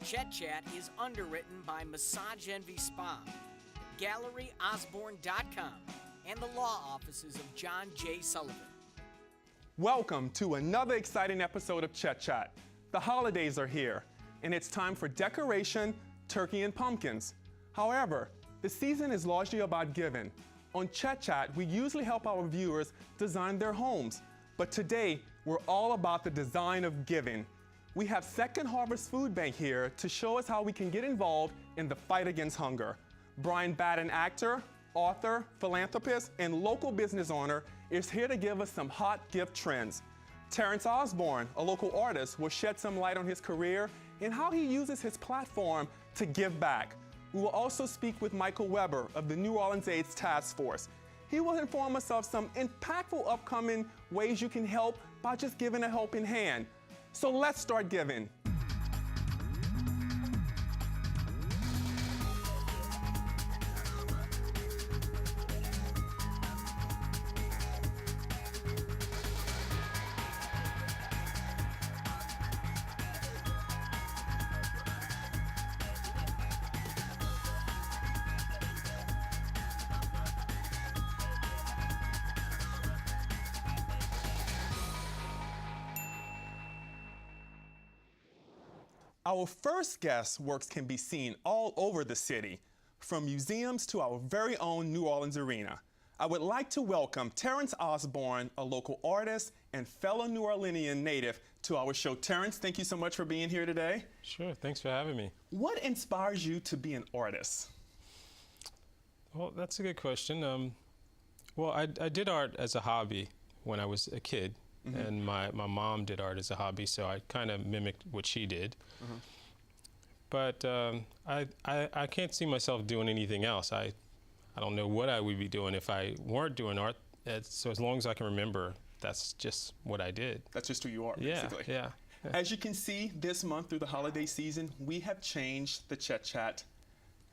Chet Chat is underwritten by Massage Envy Spa, GalleryOsborne.com, and the law offices of John J. Sullivan. Welcome to another exciting episode of Chet Chat. The holidays are here, and it's time for decoration, turkey, and pumpkins. However, the season is largely about giving. On Chet Chat, we usually help our viewers design their homes, but today, we're all about the design of giving. We have Second Harvest Food Bank here to show us how we can get involved in the fight against hunger. Brian Batten, actor, author, philanthropist, and local business owner, is here to give us some hot gift trends. Terrence Osborne, a local artist, will shed some light on his career and how he uses his platform to give back. We will also speak with Michael Weber of the New Orleans AIDS Task Force. He will inform us of some impactful upcoming ways you can help by just giving a helping hand. So let's start giving. Our first guest's works can be seen all over the city, from museums to our very own New Orleans Arena. I would like to welcome Terrence Osborne, a local artist and fellow New Orleanian native, to our show. Terrence, thank you so much for being here today. Sure, thanks for having me. What inspires you to be an artist? Well, that's a good question. I did art as a hobby when I was a kid. Mm-hmm. And my mom did art as a hobby, so I kind of mimicked what she did. Mm-hmm. But I can't see myself doing anything else. I don't know what I would be doing if I weren't doing art. So as long as I can remember, that's just what I did. That's just who you are, basically. Yeah. As you can see, this month through the holiday season, we have changed the Chet Chat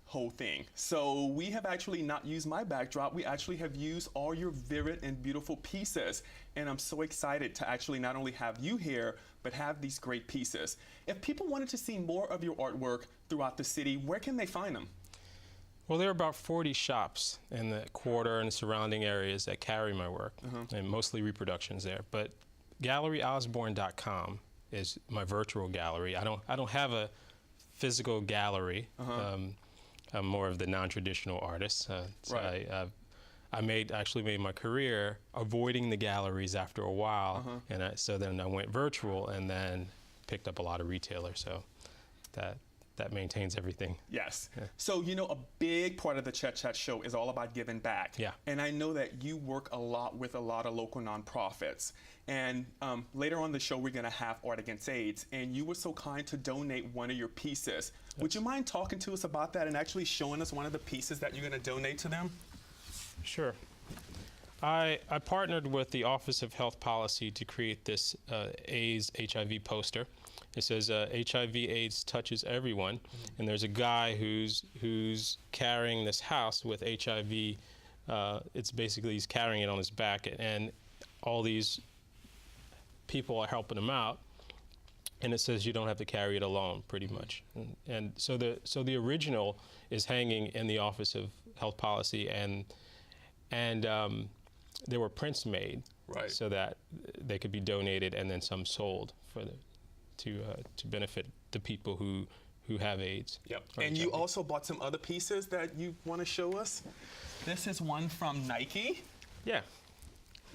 whole thing. So we have actually not used my backdrop. We actually have used all your vivid and beautiful pieces. And I'm so excited to actually not only have you here, but have these great pieces. If people wanted to see more of your artwork throughout the city, where can they find them? Well, there are about 40 shops in the quarter and surrounding areas that carry my work, and mostly reproductions there. But GalleryOsborne.com is my virtual gallery. I don't have a physical gallery. I'm more of the non-traditional artist. Right. I actually made my career avoiding the galleries after a while, and so then I went virtual and then picked up a lot of retailers. So that maintains everything. Yes. Yeah. So, you know, a big part of the Chet Chat show is all about giving back. Yeah. And I know that you work a lot with a lot of local nonprofits. And later on the show, we're going to have Art Against AIDS. And you were so kind to donate one of your pieces. Yes. Would you mind talking to us about that and actually showing us one of the pieces that you're going to donate to them? Sure. I partnered with the Office of Health Policy to create this AIDS HIV poster. It says HIV/AIDS touches everyone, and there's a guy who's carrying this house with HIV. It's basically he's carrying it on his back, and all these people are helping him out. And it says you don't have to carry it alone, pretty much. And so the original is hanging in the Office of Health Policy, and there were prints made, right, so that they could be donated and then some sold to benefit the people who have AIDS. Yep. And you also bought some other pieces that you want to show us. This is one from Nike. Yeah.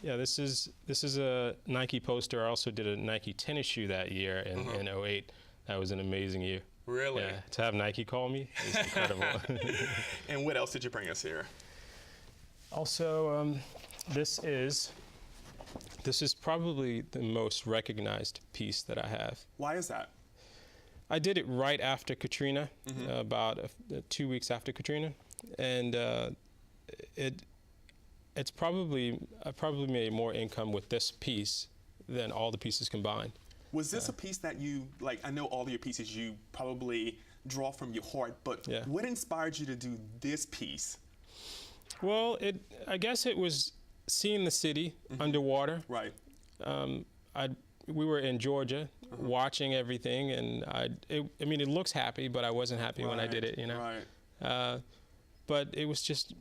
Yeah, this is a Nike poster. I also did a Nike tennis shoe that year in 08. That was an amazing year. Really? Yeah, to have Nike call me is incredible. And what else did you bring us here? Also, this is probably the most recognized piece that I have. Why is that? I did it right after Katrina, about 2 weeks after Katrina, and I probably made more income with this piece than all the pieces combined. Was this a piece that you, like, I know all of your pieces you probably draw from your heart, but what inspired you to do this piece? Well, I guess it was seeing the city underwater. Right. we were in Georgia watching everything, and I mean, it looks happy, but I wasn't happy when I did it, you know. Right. But it was just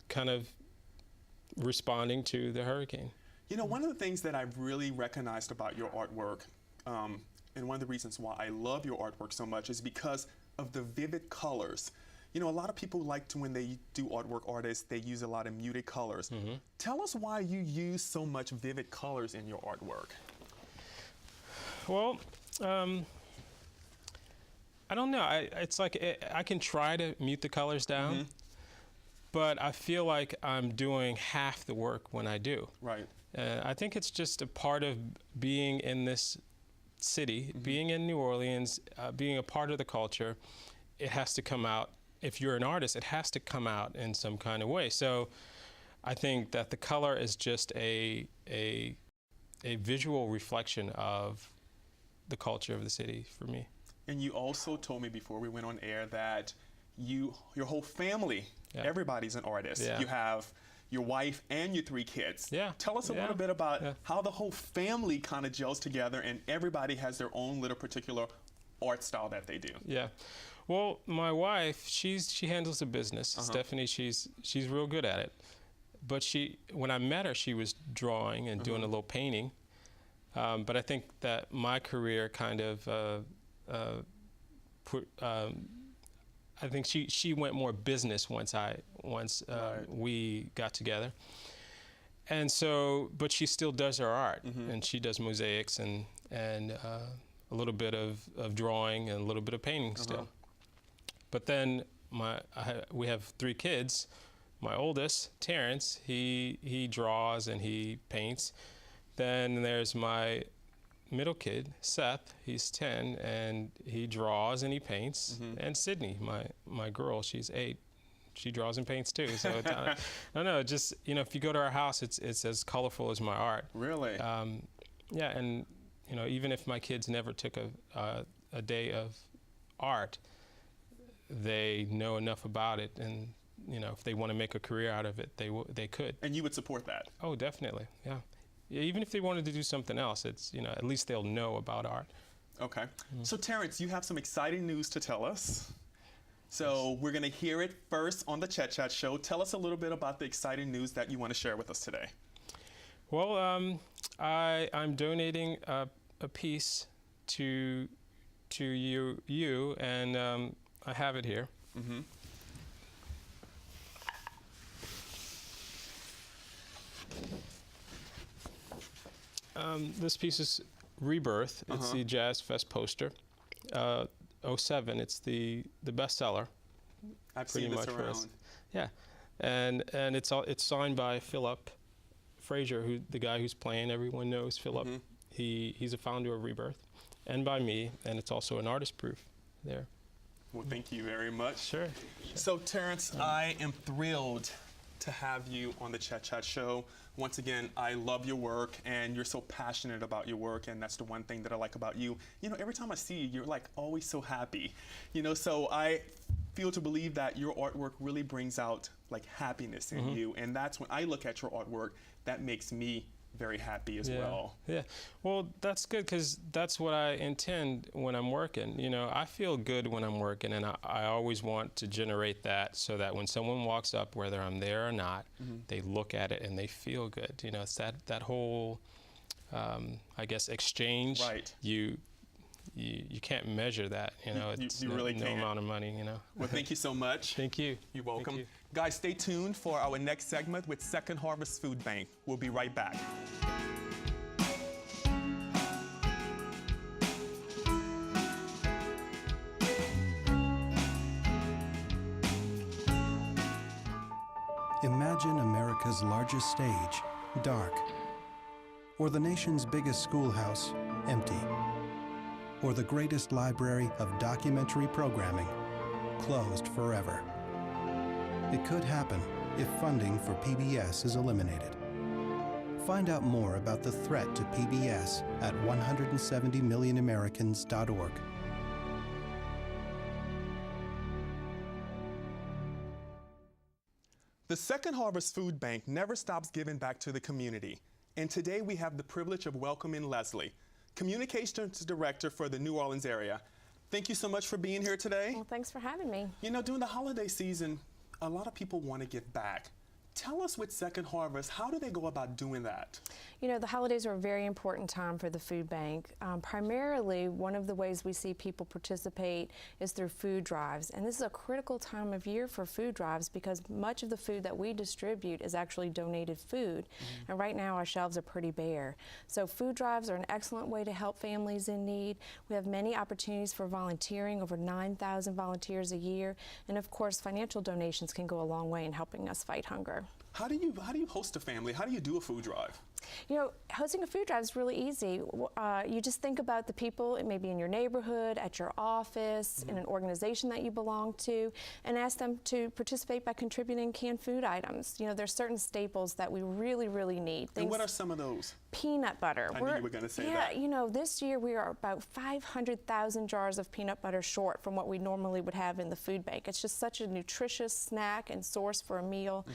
kind of responding to the hurricane. You know, one of the things that I've really recognized about your artwork, and one of the reasons why I love your artwork so much, is because of the vivid colors. You know, a lot of people like to, when they do artwork, artists, they use a lot of muted colors. Tell us why you use so much vivid colors in your artwork. Well, I don't know. It's like I can try to mute the colors down, but I feel like I'm doing half the work when I do. Right. I think it's just a part of being in this city, being in New Orleans, being a part of the culture. It has to come out. If you're an artist, it has to come out in some kind of way. So I think that the color is just a visual reflection of the culture of the city for me. And you also told me before we went on air that your whole family, everybody's an artist. Yeah. You have your wife and your 3 kids. Yeah. Tell us a little bit about how the whole family kind of gels together and everybody has their own little particular art style that they do. Yeah. Well, my wife, she handles the business. Stephanie, she's real good at it. But when I met her, she was drawing and doing a little painting. But I think that my career kind of I think she went more business once we got together. And so, but she still does her art, and she does mosaics and a little bit of drawing and a little bit of painting still. But then we have 3 kids. My oldest, Terrence, he draws and he paints. Then there's my middle kid, Seth, he's 10, and he draws and he paints. And Sydney, my girl, she's 8. She draws and paints too. So I don't know, just, you know, if you go to our house, it's as colorful as my art. Really? Yeah, and you know, even if my kids never took a day of art, they know enough about it, and you know, if they want to make a career out of it, they could. And you would support that? Oh, definitely, yeah. Even if they wanted to do something else, it's, you know, at least they'll know about art. Okay. So Terrence, you have some exciting news to tell us. So we're going to hear it first on the Chet Chat show. Tell us a little bit about the exciting news that you want to share with us today. Well, I'm donating a piece to you, and I have it here. This piece is Rebirth. It's the Jazz Fest poster. 07. It's the bestseller. I've seen this around. Yeah, and it's signed by Philip Frazier, the guy who's playing. Everyone knows Philip. He's a founder of Rebirth, and by me. And it's also an artist proof there. Well, thank you very much. Sure. So Terrence, I am thrilled to have you on the Chet Chat show. Once again, I love your work, and you're so passionate about your work, and that's the one thing that I like about you. You know, every time I see you, you're like always so happy. You know, so I feel to believe that your artwork really brings out like happiness in you, and that's when I look at your artwork, that makes me very happy as well. Yeah, well, that's good, because that's what I intend when I'm working. You know, I feel good when I'm working, and I always want to generate that so that when someone walks up, whether I'm there or not, they look at it and they feel good. You know, it's that whole, I guess, exchange. Right. You can't measure that, you know. It's you really no can't. amount of money, you know. Well, thank you so much. Thank you. You're welcome. Thank you. Guys, stay tuned for our next segment with Second Harvest Food Bank. We'll be right back. Imagine America's largest stage, dark. Or the nation's biggest schoolhouse, empty. Or the greatest library of documentary programming, closed forever. It could happen if funding for PBS is eliminated. Find out more about the threat to PBS at 170millionamericans.org. The Second Harvest Food Bank never stops giving back to the community. And today we have the privilege of welcoming Leslie, Communications Director for the New Orleans area. Thank you so much for being here today. Well, thanks for having me. You know, during the holiday season, a lot of people want to give back. Tell us with Second Harvest, how do they go about doing that? You know, the holidays are a very important time for the food bank. Primarily, one of the ways we see people participate is through food drives. And this is a critical time of year for food drives because much of the food that we distribute is actually donated food. And right now, our shelves are pretty bare. So food drives are an excellent way to help families in need. We have many opportunities for volunteering, over 9,000 volunteers a year. And of course, financial donations can go a long way in helping us fight hunger. How do you host a family? How do you do a food drive? You know, hosting a food drive is really easy. You just think about the people, maybe in your neighborhood, at your office, in an organization that you belong to, and ask them to participate by contributing canned food items. You know, there's certain staples that we really, really need. And what are some of those? Peanut butter. I knew you were going to say that. Yeah, you know, this year we are about 500,000 jars of peanut butter short from what we normally would have in the food bank. It's just such a nutritious snack and source for a meal.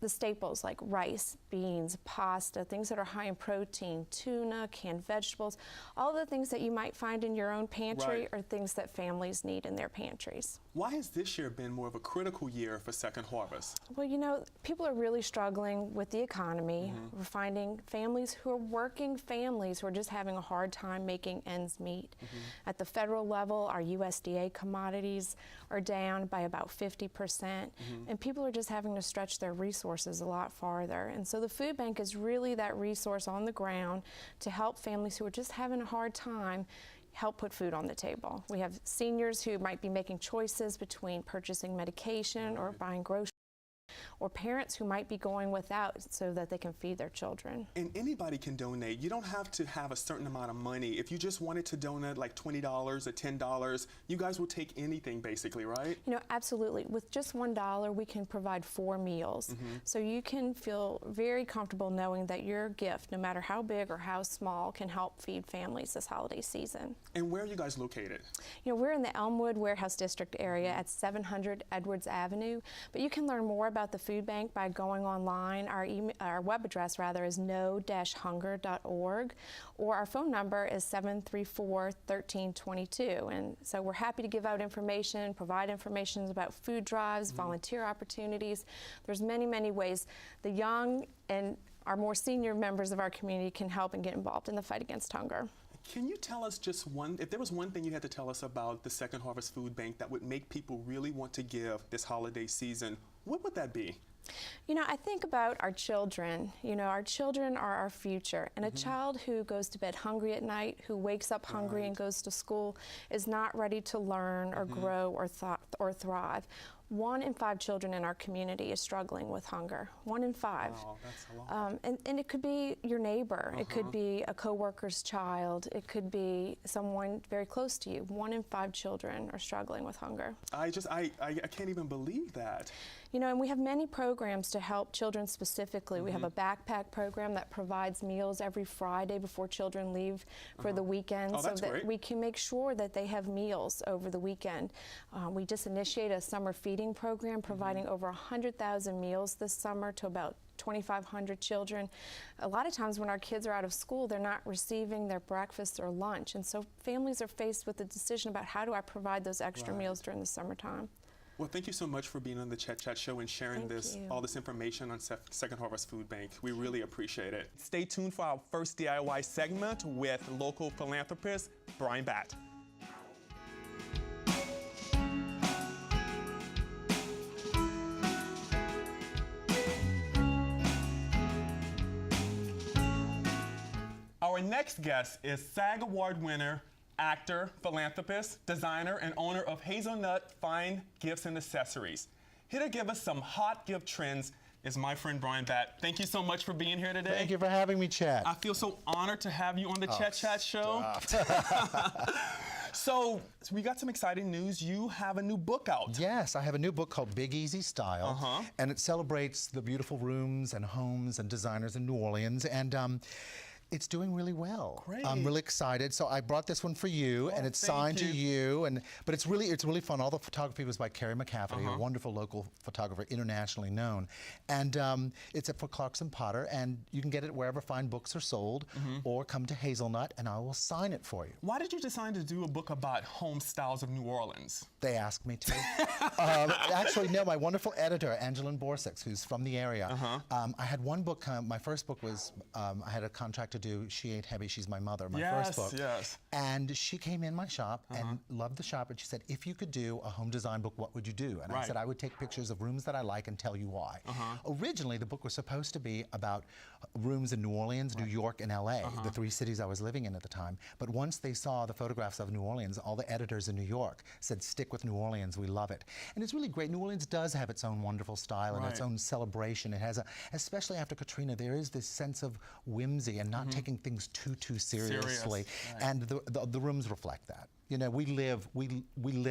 The staples like rice, beans, pasta, things that are high in protein, tuna, canned vegetables, all the things that you might find in your own pantry are things that families need in their pantries. Why has this year been more of a critical year for Second Harvest? Well, you know, people are really struggling with the economy. We're finding families who are working families who are just having a hard time making ends meet. At the federal level, our USDA commodities are down by about 50%, and people are just having to stretch their resources a lot farther. And so the food bank is really that resource on the ground to help families who are just having a hard time help put food on the table. We have seniors who might be making choices between purchasing medication or buying groceries, or parents who might be going without so that they can feed their children. And anybody can donate. You don't have to have a certain amount of money. If you just wanted to donate like $20 or $10, you guys will take anything basically, right? You know, absolutely. With just $1, we can provide 4 meals. So you can feel very comfortable knowing that your gift, no matter how big or how small, can help feed families this holiday season. And where are you guys located? You know, we're in the Elmwood Warehouse District area at 700 Edwards Avenue, but you can learn more about the food bank by going online. Our web address rather is no-hunger.org, or our phone number is 734-1322. And so we're happy to give out information, provide information about food drives, volunteer opportunities. There's many, many ways the young and our more senior members of our community can help and get involved in the fight against hunger. Can you tell us just if there was one thing you had to tell us about the Second Harvest Food Bank that would make people really want to give this holiday season, what would that be? You know, I think about our children. You know, our children are our future. And a child who goes to bed hungry at night, who wakes up hungry and goes to school, is not ready to learn or grow or thrive. 1 in 5 children in our community is struggling with hunger. 1 in 5. Wow, that's a lot. And it could be your neighbor. It could be a coworker's child. It could be someone very close to you. 1 in 5 children are struggling with hunger. I can't even believe that. You know, and we have many programs to help children specifically. We have a backpack program that provides meals every Friday before children leave for the weekend, so that we can make sure that they have meals over the weekend. We just initiated a summer feeding program providing over 100,000 meals this summer to about 2,500 children. A lot of times when our kids are out of school, they're not receiving their breakfast or lunch, and so families are faced with the decision about how do I provide those extra meals during the summertime. Well, thank you so much for being on the Chet Chat Show and sharing all this information on Second Harvest Food Bank. We really appreciate it. Stay tuned for our first DIY segment with local philanthropist Brian Batt. Our next guest is SAG Award winner, actor, philanthropist, designer, and owner of Hazelnut Fine Gifts and Accessories. Here to give us some hot gift trends is my friend Brian Batt. Thank you so much for being here today. Thank you for having me, Chet. I feel so honored to have you on the Chet Chat Show. So we got some exciting news. You have a new book out. Yes, I have a new book called Big Easy Style, and it celebrates the beautiful rooms and homes and designers in New Orleans. And It's doing really well. Great. I'm really excited. So I brought this one for you, and it's signed to you. But it's really fun. All the photography was by Carrie McCafferty, a wonderful local photographer, internationally known. And it's for Clarkson Potter, and you can get it wherever fine books are sold, or come to Hazelnut, and I will sign it for you. Why did you decide to do a book about home styles of New Orleans? They asked me to. Actually, no, my wonderful editor, Angeline Borsix, who's from the area. I had one book, my first book was, I had a contract to do She Ain't Heavy, She's My Mother, my first book. Yes. And she came in my shop and loved the shop, and she said, if you could do a home design book, what would you do? And I said, I would take pictures of rooms that I like and tell you why. Originally, the book was supposed to be about rooms in New Orleans, New York, and LA, the three cities I was living in at the time. But once they saw the photographs of New Orleans, all the editors in New York said, stick with New Orleans, we love it. And it's really great. New Orleans does have its own wonderful style and its own celebration. It has especially after Katrina, there is this sense of whimsy and not taking things too seriously. And the rooms reflect that. You know, we live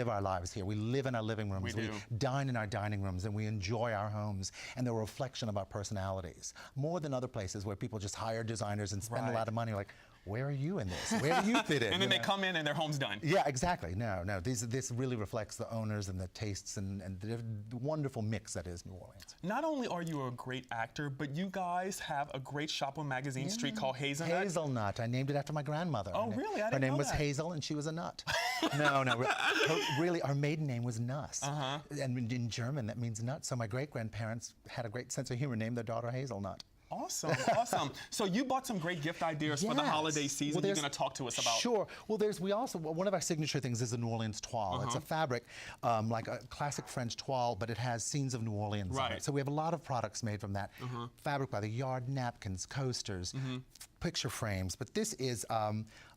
our lives here. We live in our living rooms. We dine in our dining rooms, and we enjoy our homes, and they're a reflection of our personalities. More than other places where people just hire designers and spend a lot of money, like, where are you in this? Where do you fit in? And then they come in and their home's done. Yeah, exactly. No. This really reflects the owners and the tastes and the wonderful mix that is New Orleans. Not only are you a great actor, but you guys have a great shop on Magazine Street called Hazelnut. Hazelnut. I named it after my grandmother. Oh, really? I didn't know Her name was that. Hazel, and she was a nut. No. Really, our maiden name was Nuss. And in German, that means nut. So my great-grandparents had a great sense of humor, named their daughter Hazelnut. Awesome, awesome. So you bought some great gift ideas for the holiday season. You're going to talk to us about. Sure. Well, we also, one of our signature things is the New Orleans toile. It's a fabric, like a classic French toile, but it has scenes of New Orleans on it. So we have a lot of products made from that fabric, by the yard, napkins, coasters, picture frames. But this is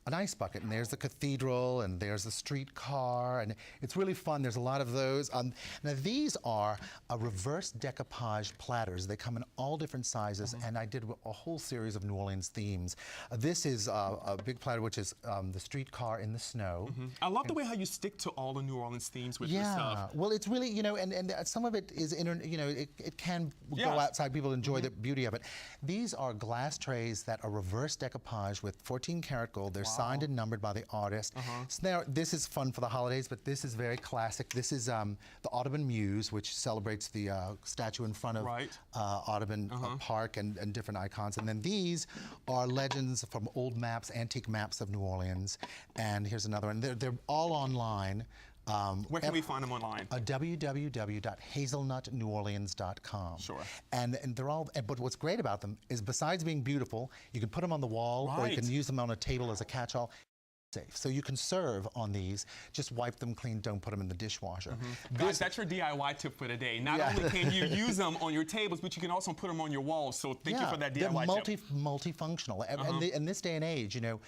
an ice bucket, and there's the cathedral, and there's the streetcar, and it's really fun. There's a lot of those. Now these are reverse decoupage platters. They come in all different sizes, and I did a whole series of New Orleans themes. This is a big platter, which is the streetcar in the snow. I love the way how you stick to all the New Orleans themes with your stuff. Well, it's really, you know, and some of it is, it can go outside. People enjoy the beauty of it. These are glass trays that are reverse decoupage with 14-karat gold. They're signed and numbered by the artist. So now, this is fun for the holidays, but this is very classic. This is the Audubon Muse, which celebrates the statue in front of Audubon Park and different icons. And then these are legends from old maps, antique maps of New Orleans. And here's another one. They're all online. Where can we find them online? www.hazelnutneworleans.com. Sure. And they're all, but what's great about them is besides being beautiful, you can put them on the wall, or you can use them on a table as a catch-all. Safe. So you can serve on these, just wipe them clean, don't put them in the dishwasher. Guys, that's your DIY tip for today. Not only can you use them on your tables, but you can also put them on your walls. So thank you for that DIY tip. Multifunctional. And in this day and age, you know,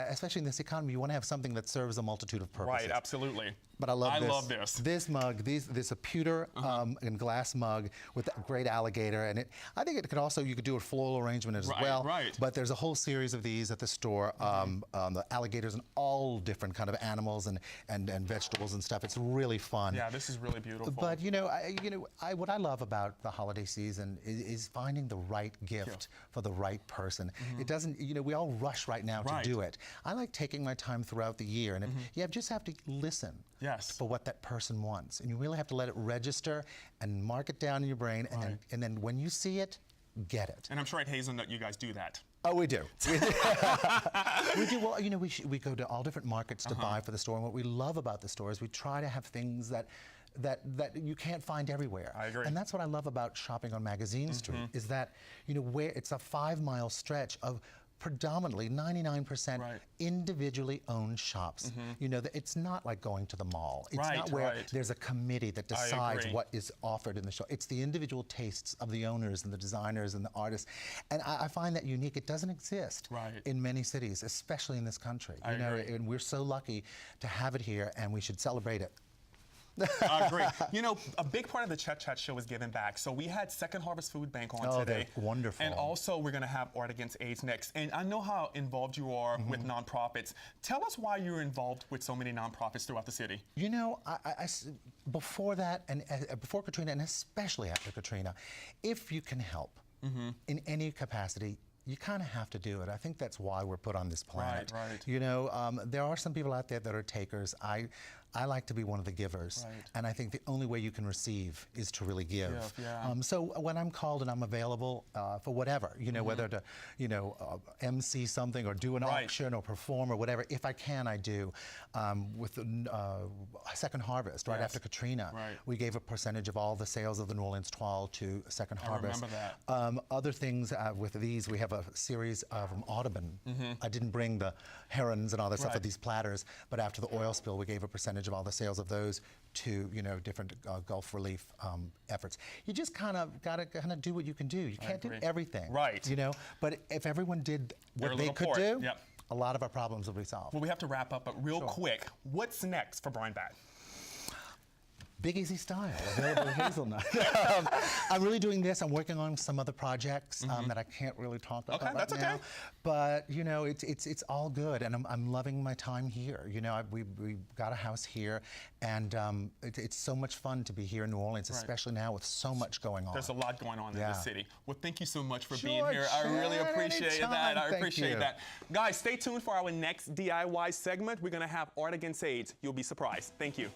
especially in this economy, you want to have something that serves a multitude of purposes. Right, absolutely. But I love this. I love this. This mug, this a pewter and glass mug with a great alligator, and I think it could also, you could do a floral arrangement as well. Right. But there's a whole series of these at the store. The alligators and all different kind of animals and vegetables and stuff. It's really fun. Yeah, this is really beautiful. But what I love about the holiday season is finding the right gift for the right person. It doesn't, we all rush right now to do it. I like taking my time throughout the year, and you just have to listen. For what that person wants, and you really have to let it register and mark it down in your brain, and then when you see it, get it. And I'm sure at Hazelnut you guys do that. Oh, we do. We do. Well, we go to all different markets to buy for the store, and what we love about the store is we try to have things that you can't find everywhere. I agree. And that's what I love about shopping on Magazine Street, is that where it's a 5-mile stretch of predominantly 99% individually owned shops. It's not like going to the mall. It's not where there's a committee that decides what is offered in the shop. It's the individual tastes of the owners and the designers and the artists. And I find that unique. It doesn't exist in many cities, especially in this country. And we're so lucky to have it here, and we should celebrate it. Great. A big part of the Chet Chat show is giving back. So we had Second Harvest Food Bank on today. Wonderful. And also we're going to have Art Against AIDS next. And I know how involved you are with nonprofits. Tell us why you're involved with so many nonprofits throughout the city. Before that, and before Katrina, and especially after Katrina, if you can help in any capacity, you kind of have to do it. I think that's why we're put on this planet. Right. You know, there are some people out there that are takers. I like to be one of the givers, and I think the only way you can receive is to really give. So when I'm called and I'm available for whatever, you know, whether to, you know, MC something or do an auction or perform or whatever, if I can, I do. With Second Harvest, right after Katrina, we gave a percentage of all the sales of the New Orleans Toile to Second Harvest. I remember that. Other things with these, we have a series of Audubon. I didn't bring the herons and all that stuff with these platters, but after the oil spill, we gave a percentage of all the sales of those to, you know, different Gulf relief efforts. You just kind of got to do what you can do. You can't do everything, you know. But if everyone did what they could do, a lot of our problems will be solved. Well, we have to wrap up, but real quick, what's next for Brian Batt? Big Easy Style, available at Hazelnut. I'm really doing this. I'm working on some other projects that I can't really talk about right now. But you know, it's all good, and I'm loving my time here. You know, we got a house here, and it's so much fun to be here in New Orleans, especially now with so much going on. There's a lot going on in the city. Well, thank you so much for being here. I really appreciate that. I appreciate that. Guys, stay tuned for our next DIY segment. We're gonna have Art Against AIDS. You'll be surprised. Thank you.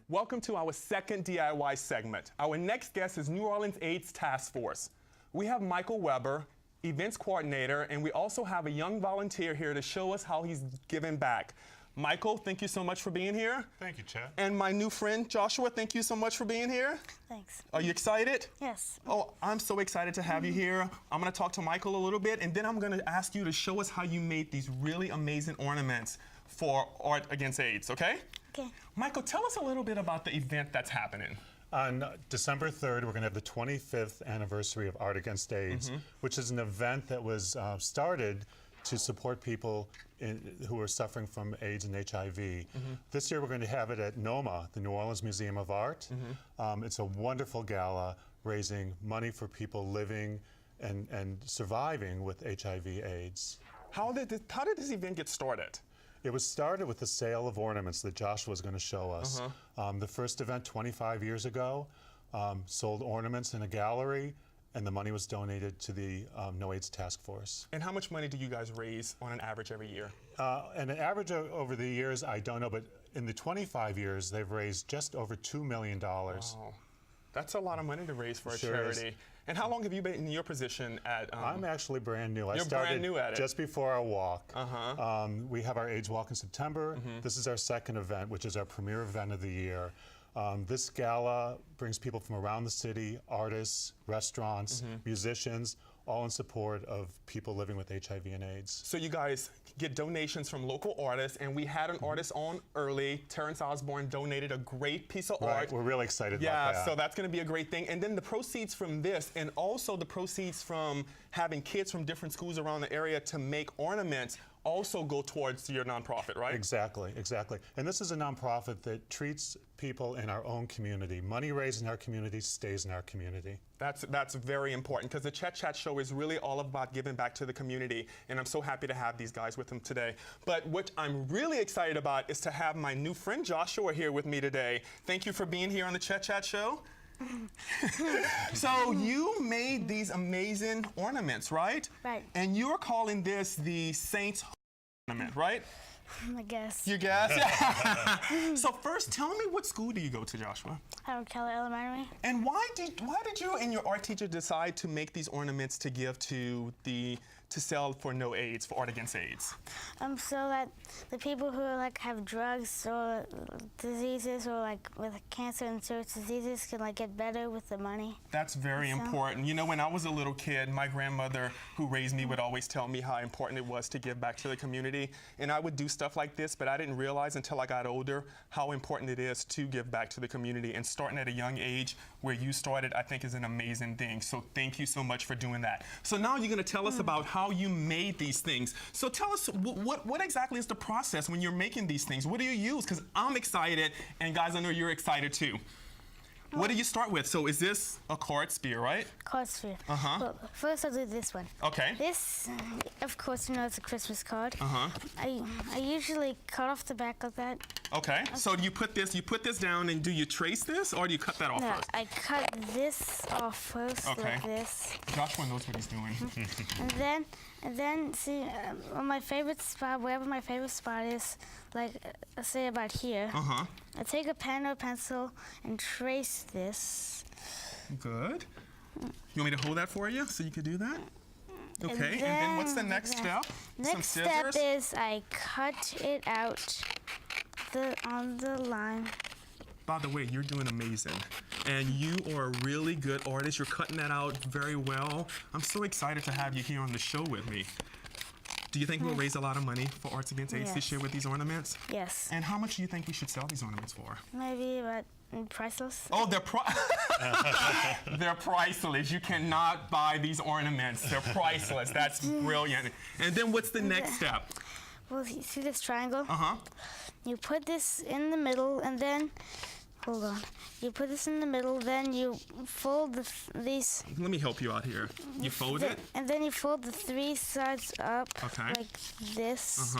Welcome to our second DIY segment. Our next guest is New Orleans AIDS Task Force. We have Michael Weber, events coordinator, and we also have a young volunteer here to show us how he's giving back. Michael, thank you so much for being here. Thank you, Chet. And my new friend, Joshua, thank you so much for being here. Thanks. Are you excited? Yes. Oh, I'm so excited to have you here. I'm gonna talk to Michael a little bit, and then I'm gonna ask you to show us how you made these really amazing ornaments for Art Against AIDS, okay? Okay. Michael, tell us a little bit about the event that's happening. On December 3rd, we're going to have the 25th anniversary of Art Against AIDS, which is an event that was started to support people who are suffering from AIDS and HIV. This year, we're going to have it at NOMA, the New Orleans Museum of Art. It's a wonderful gala raising money for people living and surviving with HIV/AIDS. How did this event get started? It was started with the sale of ornaments that Joshua was going to show us. The first event 25 years ago sold ornaments in a gallery, and the money was donated to the No AIDS Task Force. And how much money do you guys raise on an average every year? And an average over the years, I don't know, but in the 25 years, they've raised just over $2 million. Wow. That's a lot of money to raise for a charity. And how long have you been in your position at? I'm actually brand new. You're I started brand new at it. just before our walk. We have our AIDS Walk in September. This is our second event, which is our premier event of the year. This gala brings people from around the city, artists, restaurants, musicians, all in support of people living with HIV and AIDS. So you guys get donations from local artists, and we had an artist on early. Terrence Osborne donated a great piece of art. We're really excited about that. Yeah, so that's going to be a great thing. And then the proceeds from this, and also the proceeds from having kids from different schools around the area to make ornaments, also go towards your nonprofit, right? Exactly, exactly. And this is a nonprofit that treats people in our own community. Money raised in our community stays in our community. That's very important, because the Chet Chat show is really all about giving back to the community, and I'm so happy to have these guys with them today. But what I'm really excited about is to have my new friend Joshua here with me today. Thank you for being here on the Chet Chat show. So you made these amazing ornaments, right? Right. And you're calling this the Saints ornament, right? I guess. You guess? So first, tell me, what school do you go to, Joshua? Howard Keller Elementary. And why did you and your art teacher decide to make these ornaments to give to sell for No AIDS, for Art Against AIDS? So that the people who have drugs or diseases or with cancer and certain diseases can get better with the money. That's very important. You know, when I was a little kid, my grandmother who raised me would always tell me how important it was to give back to the community. And I would do stuff like this, but I didn't realize until I got older how important it is to give back to the community. And starting at a young age where you started, I think, is an amazing thing. So thank you so much for doing that. So now you're going to tell us about how you made these things. So tell us, what exactly is the process when you're making these things? What do you use? Because I'm excited, and guys, I know you're excited too. What do you start with? So is this a card sphere, right? Card sphere. Well, first I'll do this one. Okay. This, of course, you know it's a Christmas card. I usually cut off the back of that. Okay. So you put this down, and do you trace this, or do you cut that off No, first? I cut this off first, like this. Joshua knows what he's doing. And then see, on my favorite spot, wherever my favorite spot is, like, say about here, I take a pen or pencil and trace this. Good. You want me to hold that for you so you could do that? Okay, and then what's the next step? Next step is I cut it out on the line. By the way, you're doing amazing. And you are a really good artist. You're cutting that out very well. I'm so excited to have you here on the show with me. Do you think we'll raise a lot of money for Arts Against AIDS this year with these ornaments? Yes. And how much do you think we should sell these ornaments for? Maybe about priceless. Oh, they're they're priceless. You cannot buy these ornaments. They're priceless. That's brilliant. And then what's the next step? Well, you see this triangle? You put this in the middle, and then, hold on. You put this in the middle, then you fold these. Let me help you out here. You fold it? And then you fold the three sides up like this.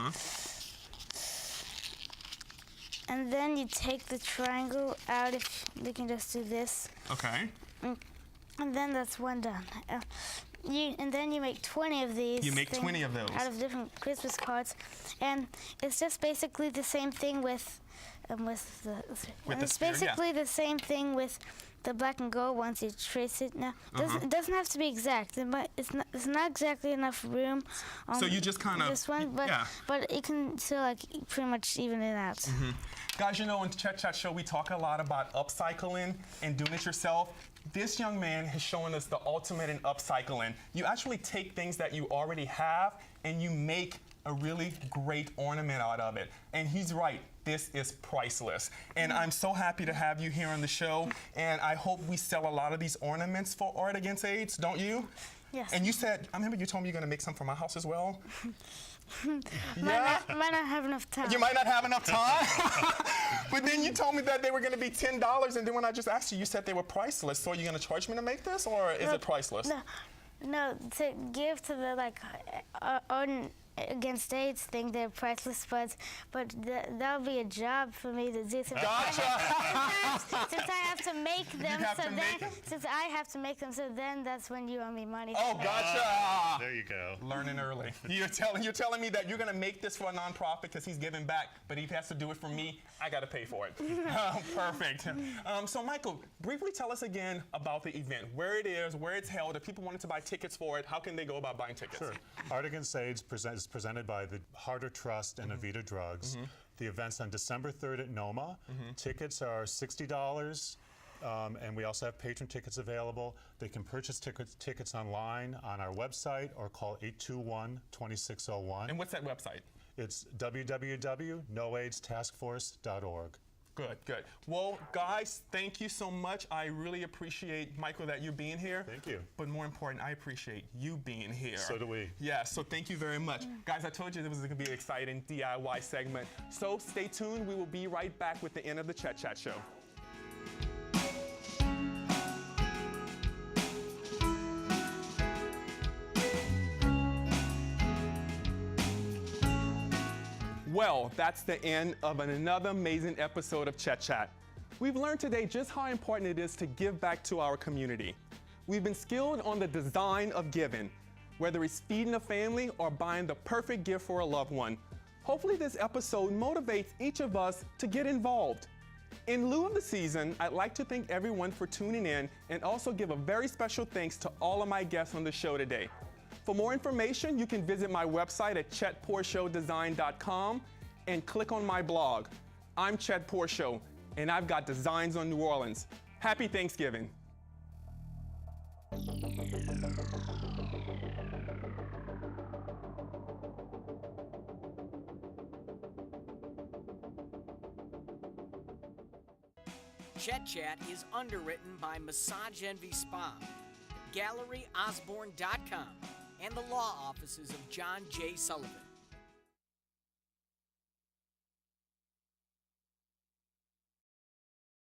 And then you take the triangle out. If we can just do this. Okay. And then that's one done. And then you make 20 of these. You make 20 of those. Out of different Christmas cards. And it's just basically the same thing with the sphere, basically the same thing with the black and gold ones. You trace it now. It doesn't have to be exact. It's not exactly enough room on so you just kind of this one, but it can still like pretty much even it out. Guys, you know, on Chet Chat Show, we talk a lot about upcycling and doing it yourself. This young man has shown us the ultimate in upcycling. You actually take things that you already have and you make a really great ornament out of it. And he's right, this is priceless. And I'm so happy to have you here on the show. And I hope we sell a lot of these ornaments for Art Against AIDS, don't you? Yes. And you said, I remember you told me you're gonna make some for my house as well. Might not have enough time. You might not have enough time. But then you told me that they were going to be $10, and then when I just asked you, you said they were priceless. So are you going to charge me to make this, or is it priceless? No, to give to the Against AIDS thing, they're priceless, but that'll be a job for me to do. Gotcha. Since I have to make them, since I have to make them, so then that's when you owe me money. Oh, gotcha. There you go. Learning early. You're telling me that you're gonna make this for a nonprofit because he's giving back, but he has to do it for me. I gotta pay for it. Perfect. So Michael, briefly tell us again about the event, where it is, where it's held. If people wanted to buy tickets for it, how can they go about buying tickets? Sure. Art Against AIDS is presented by the Harder Trust and Avita Drugs. The event's on December 3rd at NOMA. Tickets are $60, and we also have patron tickets available. They can purchase tickets online on our website or call 821-2601. And what's that website? It's www.noaidstaskforce.org. Good, good. Well, guys, thank you so much. I really appreciate, Michael, that you being here. Thank you. But more important, I appreciate you being here. So do we. Yeah, so thank you very much. Guys, I told you this was going to be an exciting DIY segment. So stay tuned. We will be right back with the end of the Chet Chat Show. Well, that's the end of another amazing episode of Chet Chat. We've learned today just how important it is to give back to our community. We've been skilled on the design of giving, whether it's feeding a family or buying the perfect gift for a loved one. Hopefully this episode motivates each of us to get involved. In lieu of the season, I'd like to thank everyone for tuning in and also give a very special thanks to all of my guests on the show today. For more information, you can visit my website at chetporshowdesign.com and click on my blog. I'm Chet Porshow, and I've got designs on New Orleans. Happy Thanksgiving. Chet Chat is underwritten by Massage Envy Spa, GalleryOsborne.com, and the law offices of John J. Sullivan.